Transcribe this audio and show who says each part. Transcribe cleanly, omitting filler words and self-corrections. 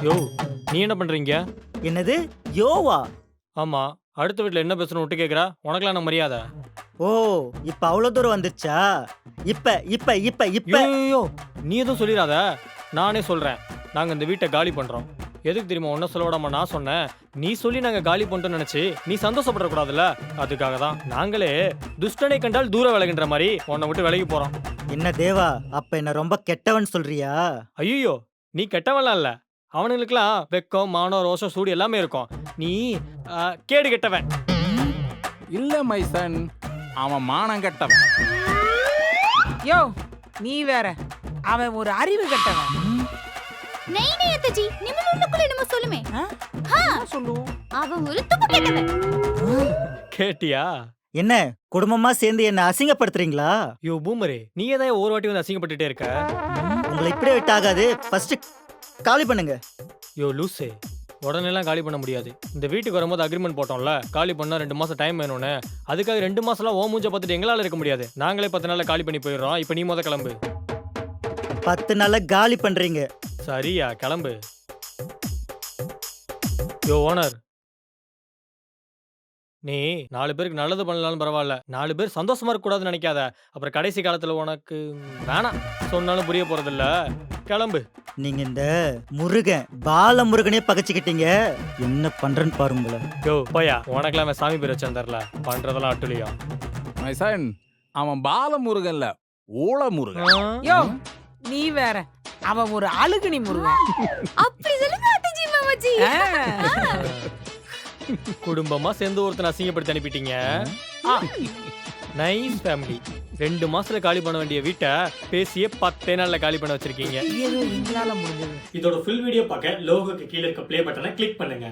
Speaker 1: யோ, நீ என்ன பண்றீங்க?
Speaker 2: என்னது யோவா?
Speaker 1: ஆமா, அடுத்த வீட்ல என்ன பேசணும் விட்டு கேக்குறா? உனக்கெல்லாம் என்ன மரியாதை?
Speaker 2: ஓ, இப்ப அவ்வளவு தூரம் வந்துச்சா? இப்ப இப்ப இப்ப இப்ப
Speaker 1: யோ, நீ எதுவும் சொல்லிடாத. நானே சொல்றேன். நாங்க இந்த வீட்டை காலி பண்றோம். எதுக்கு தெரியுமா உன்ன சொல்ல விடாம நான் சொன்னேன்? நீ சொல்லி நாங்க காலி பண்ணிட்டோம்னு நினைச்சு நீ சந்தோஷப்படக்கூடாதுல்ல? அதுக்காக தான் நாங்களே துஷ்டனை கண்டால் தூர விலகின்ற மாதிரி உன்னை விட்டு விலகி போறோம்.
Speaker 2: என்ன தேவா, அப்ப என்ன ரொம்ப கெட்டவன் சொல்றியா?
Speaker 1: ஐயோ, நீ கெட்டவன்லாம் இல்ல. அவனுங்களுக்குலாம் வெக்கம், மானம், ரோஷம், சூடு எல்லாமே இருக்கும். நீ கேடு கெட்டவன்.
Speaker 3: இல்ல மைசன், அவன் மானம் கெட்டவன்.
Speaker 4: யோ நீ வேற, அவன் ஒரு அறிவு கட்டவன்.
Speaker 5: नहीं नहीं अत्ताजी निम्मल உள்ளுக்குள்ள என்னமோ சொல்லுமே.
Speaker 4: சொல்லு.
Speaker 5: அவன் ஒரு துப்பு கெட்டவன்.
Speaker 1: கேட்டியா?
Speaker 2: என்ன குடும்பமா சேர்ந்து என்ன அசிங்கப்படுத்துறீங்களா?
Speaker 1: யோ பூமரே, நீ ஏதாவது ஒரு வாட்டி வந்து அசிங்கப்பட்டுட்டே இருக்க?
Speaker 2: உங்களை இப்படியே விட்டாகாது. ஃபர்ஸ்ட் காலி பண்ணுங்க.
Speaker 1: யோ லூசே, உடனேலாம் காலி பண்ண முடியாது. இந்த வீட்டுக்கு வரும்போது அக்ரிமெண்ட் போட்டோம்ல, காலி பண்ணா 2 மாசம் டைம் வேணும்னு. அதுக்காக 2 மாசம்லாம் ஓ மூஞ்ச பார்த்துட்டு எங்களால இருக்க முடியாது. நாங்களே 10 நாள்ல காலி பண்ணி போயிடுறோம். இப்போ நீ முத கிளம்பு.
Speaker 2: 10 நாள்ல காலி பண்றீங்க.
Speaker 1: சரியா, கிளம்பு. யோ ஓனர், நீ 4 பேருக்கு நல்லது பண்ணலாலும் பரவாயில்ல, 4 பேர் சந்தோஷமா இருக்க கூடாதுன்னு நினைக்காத. அப்புறம் கடைசி காலத்துல உனக்கு வேணாம் சொன்னாலும் புரிய போறதில்ல. கிளம்பு.
Speaker 2: நீங்க இந்த முருகன் பால முருகனே பகச்சுக்கிட்டீங்க. என்ன பண்றேன்னு பாருங்கள.
Speaker 1: யோ போயா, உனக்கெல்லாம் அவன் சாமி பேர் வச்சிருந்தார்ல, பண்றதெல்லாம் அட்டுலியா?
Speaker 3: மைசன், அவன் பாலமுருகன்ல ஊளமுருகன்.
Speaker 4: யோ நீ வேற, அவன் ஒரு அழுகுனி முருகன்.
Speaker 5: அப்படி சொல்லுங்க அத்தாஜி மாமாஜி.
Speaker 1: குடும்பமா சேர்ந்து ஒருத்தனை அசிங்கப்படுத்தி அனுப்பிட்டீங்க. Nice family. 2 மாசத்துல காலி பண்ண வேண்டிய வீட்டை பேசியே 10 நாள்ல காலி பண்ண வச்சிருக்கீங்க.
Speaker 4: ஏதோ எங்களால முடிஞ்சது.
Speaker 1: இதோட ஃபுல் வீடியோ பார்க்க லோகோக்கு கீழ இருக்க ப்ளே பட்டனை கிளிக் பண்ணுங்க.